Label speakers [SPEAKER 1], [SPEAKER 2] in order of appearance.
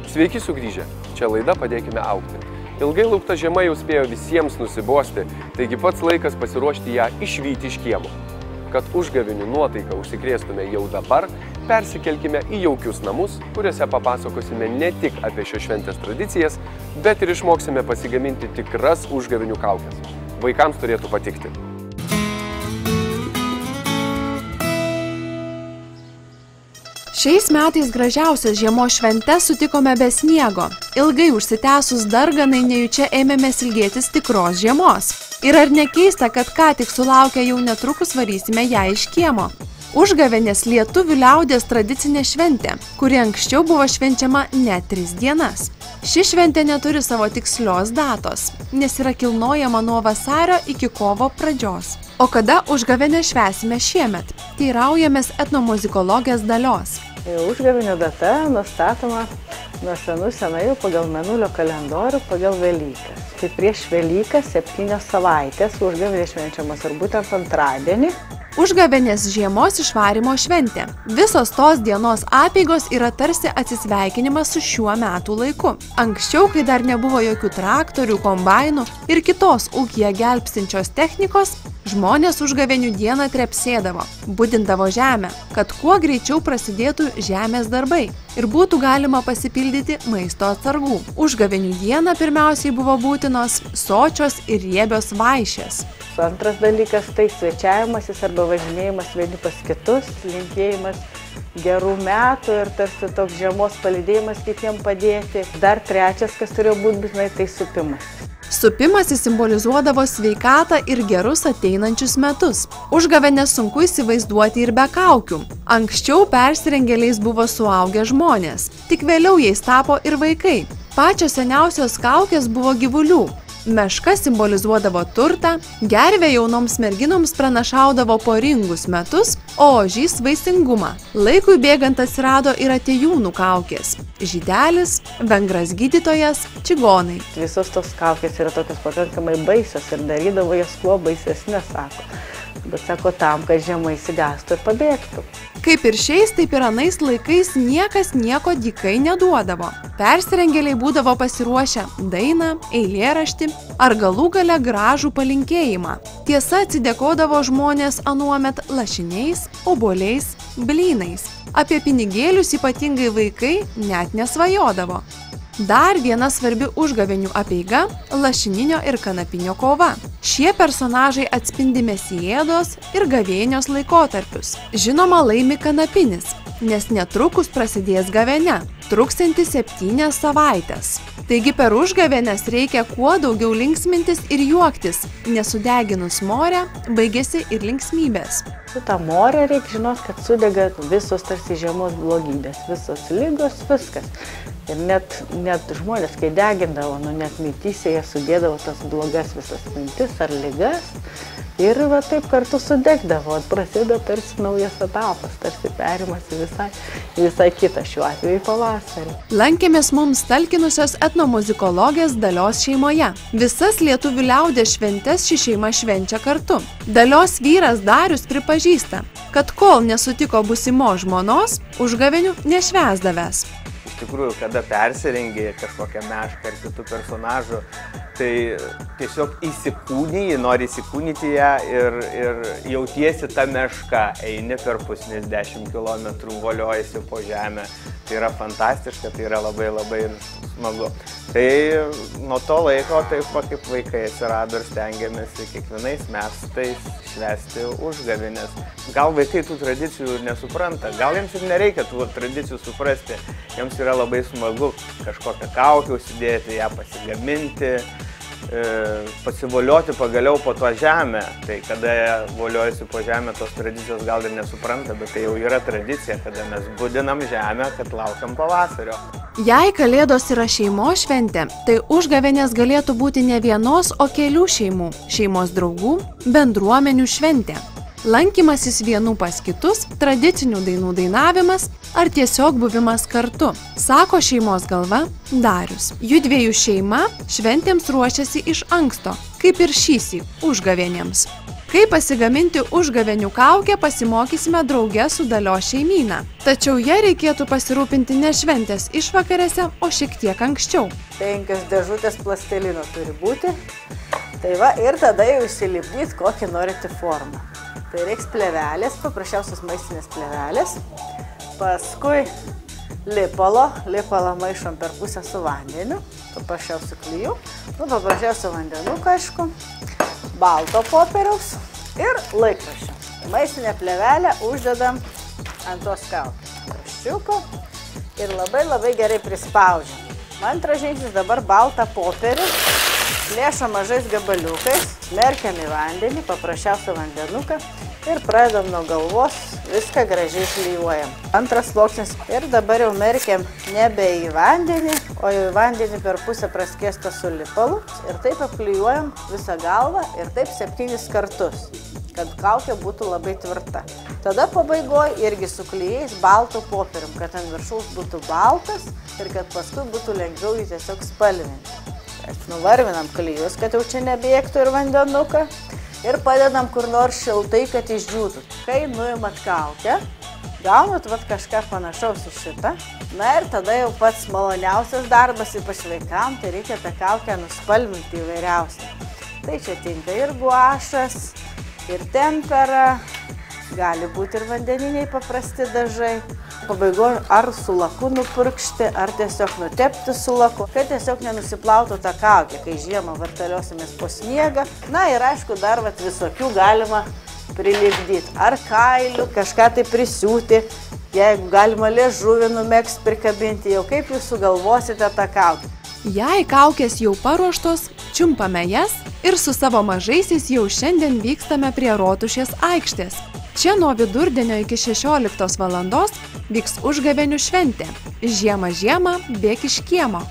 [SPEAKER 1] Sveiki sugrįžę, čia laida Padėkime augti. Ilgai laukta žiema jau spėjo visiems nusibosti, taigi pats laikas pasiruošti ją išvyti iš kiemo. Kad užgavėnių nuotaiką užsikrėstume jau dabar, persikelkime į jaukius namus, kuriuose papasakosime ne tik apie šios šventės tradicijas, bet ir išmoksime pasigaminti tikras užgavėnių kaukes. Vaikams turėtų patikti.
[SPEAKER 2] Šiais metais gražiausias žiemos šventes sutikome be sniego. Ilgai užsitęsus darganai nejučia ėmėmės ilgėtis tikros žiemos. Ir ar nekeista, kad ką tik sulaukę jau netrukus varysime ją iš kiemo? Užgavėnės lietuvių liaudies tradicinė šventė, kuri anksčiau buvo švenčiama net 3 dienas. Ši šventė neturi savo tikslios datos, nes yra kilnojama nuo vasario iki kovo pradžios. O kada užgavėnę švęsime šiemet? Teiraujamės etnomuzikologės Dalios.
[SPEAKER 3] Užgavėnių data nustatoma nuo senų pagal mėnulio kalendorių, pagal Velykas. Tai prieš Velykas 7 savaitės užgavėnės švenčiamas ir būtent antradienį.
[SPEAKER 2] Užgavėnės žiemos išvarymo šventė. Visos tos dienos apeigos yra tarsi atsisveikinimas su šiuo metų laiku. Anksčiau, kai dar nebuvo jokių traktorių, kombainų ir kitos ūkyje gelbstinčios technikos, žmonės užgavėnių dieną trepsėdavo, budindavo žemę, kad kuo greičiau prasidėtų žemės darbai ir būtų galima pasipildyti maisto atsargų. Užgavėnių dieną pirmiausiai buvo būtinos sočios ir riebios vaišės.
[SPEAKER 3] Antras dalykas tai svečiavimasis arba važinėjimas vieni pas kitus, linkėjimas gerų metų ir tarsi toks žiemos palydėjimas kitiem padėti. Dar trečias, kas turėjo būti būtinai, tai supimas.
[SPEAKER 2] Supimasis simbolizuodavo sveikatą ir gerus ateinančius metus. Užgavėnės sunku įsivaizduoti ir be kaukių. Anksčiau persirengėliais buvo suaugę žmonės, tik vėliau jais tapo ir vaikai. Pačios seniausios kaukės buvo gyvulių. Meška simbolizuodavo turtą, gervė jaunoms merginoms pranašaudavo poringus metus, o ožys vaisingumą. Laikui bėgant atsirado ir atėjūnų kaukės – žydelis, vengras gydytojas, čigonai.
[SPEAKER 3] Visos tos kaukės yra tokios pakankamai baisios ir darydavo jas kuo baisesnės, sako. Bet sako tam, kad žiema įsigastų ir pabėgtų.
[SPEAKER 2] Kaip ir šiais, taip ir anais laikais niekas nieko dykai neduodavo. Persirengėliai būdavo pasiruošę dainą, eilėraštį ar galų gale gražų palinkėjimą. Tiesa, atsidėkodavo žmonės anuomet lašiniais, obuoliais, blynais. Apie pinigėlius ypatingai vaikai net nesvajodavo. Dar viena svarbi užgavėnių apeiga – lašininio ir kanapinio kova. Šie personažai atspindi Mesijėdos ir gavėnios laikotarpius. Žinoma, laimi kanapinis, nes netrukus prasidės gavėnia, truksianti 7 savaites. Taigi per užgavėnes reikia kuo daugiau linksmintis ir juoktis, nesudeginus morę baigėsi ir linksmybės.
[SPEAKER 3] Su tą morę reikia žinot, kad sudega visos tarsi žiemos blogybės, visos ligos, viskas. Ir net žmonės, kai degindavo, net mintyse jie sudėdavo tas blogas visas mintis ar ligas ir va taip kartu sudegdavo, prasideda tarsi naujas etapas, tarsi perimas į visai kitą šiuo atveju pavasarį.
[SPEAKER 2] Lankėmės mums talkinusios etnomuzikologės Dalios šeimoje. Visas lietuvių liaudies šventes ši šeima švenčia kartu. Dalios vyras Darius pripažįsta, kad kol nesutiko būsimos žmonos, užgavėnių nešvęsdavęs.
[SPEAKER 4] Iš tikrųjų, kada persirengi kažkokią mešką ar kitų personažų, tai tiesiog įsikūniji, nori įsikūnyti ją ir jautiesi tą mešką, eini per pusnis 10 km, voliojasi po žemę. Tai yra fantastiška, tai yra labai smagu. Tai nuo to laiko taip kaip vaikai atsirado ir stengiamės kiekvienais metais švęsti užgavėnes. Gal vaikai tų tradicijų nesupranta, gal jiems ir nereikia tų tradicijų suprasti. Jiems yra labai smagu kažkokią kaukę užsidėti, ją pasigaminti, pasivolioti pagaliau po to žemę. Tai kada voliojasi po žemę, tos tradicijos gal ir nesupranta, bet tai jau yra tradicija, kada mes budinam žemę, kad laukiam pavasario.
[SPEAKER 2] Jei Kalėdos yra šeimos šventė, tai užgavėnės galėtų būti ne vienos, o kelių šeimų, šeimos draugų, bendruomenių šventė. Lankymasis vienų pas kitus, tradicinių dainų dainavimas ar tiesiog buvimas kartu, sako šeimos galva Darius. Judviejų šeima šventėms ruošiasi iš anksto, kaip ir šįsyk užgavėnėms. Kaip pasigaminti užgavėnių kaukę, pasimokysime drauge su Dalios šeimyna. Tačiau ją reikėtų pasirūpinti ne šventės išvakarėse, o šiek tiek anksčiau.
[SPEAKER 3] 5 dėžutės plastelino turi būti. Tai va, ir tada jau įsilipdyti, kokį norite formą. Tai reiks plėvelės, paprasčiausios maistinės plėvelės. Paskui lipalą maišom per pusę su vandeniu, paprasčiausiu klijų, paprasčiausiu vandenuką, aišku, balto popieriaus ir laikraščio. Maistinę plėvelę uždedam ant tos kaukės. Kraščiuko ir labai gerai prispaudžiam. Antras žingsnis dabar baltą popierių, plėšam mažais gabaliukais, merkiam į vandenį, paprasčiausią vandenuką ir pradedam nuo galvos, viską gražiai klijuojam. Antras sluoksnis ir dabar jau merkiam nebe į vandenį, o į vandenį per pusę praskiestą su lipalu ir taip apklijuojam visą galvą ir taip 7 kartus, kad kaukė būtų labai tvirta. Tada pabaigoje irgi su klijais baltų popierium, kad ant viršaus būtų baltas ir kad paskui būtų lengviau jį tiesiog spalvinti. Nuvarvinam klijus, kad jau čia nebėgtų ir vandenuką ir padedam kur nors šiltai, kad išdžiūtų. Kai nuimat kaukę, gaunat kažką panašaus į šitą. Na ir tada jau pats maloniausias darbas, ypač vaikam, tai reikia tą kaukę nuspalvinti įvairiausiai. Tai čia tinka ir guašas, ir tempera, gali būti ir vandeniniai paprasti dažai. Pabaigoje ar su laku nupurkšti, ar tiesiog nutepti su laku, kad tiesiog nenusiplautų tą kaukę, kai žiemą vartaliosimės po sniegą. Na ir aišku, dar visokių galima prilipdyti. Ar kailių, kažką tai prisiūti, jeigu galima liežuvį numegzti, prikabinti, jau kaip jūs sugalvosite tą kaukę.
[SPEAKER 2] Jei kaukės jau paruoštos, čiumpame jas ir su savo mažaisiais jau šiandien vykstame prie Rotušės aikštės. Čia nuo vidurdienio iki 16 valandos vyks užgavėnių šventė. Žiema, bėk iš kiemo.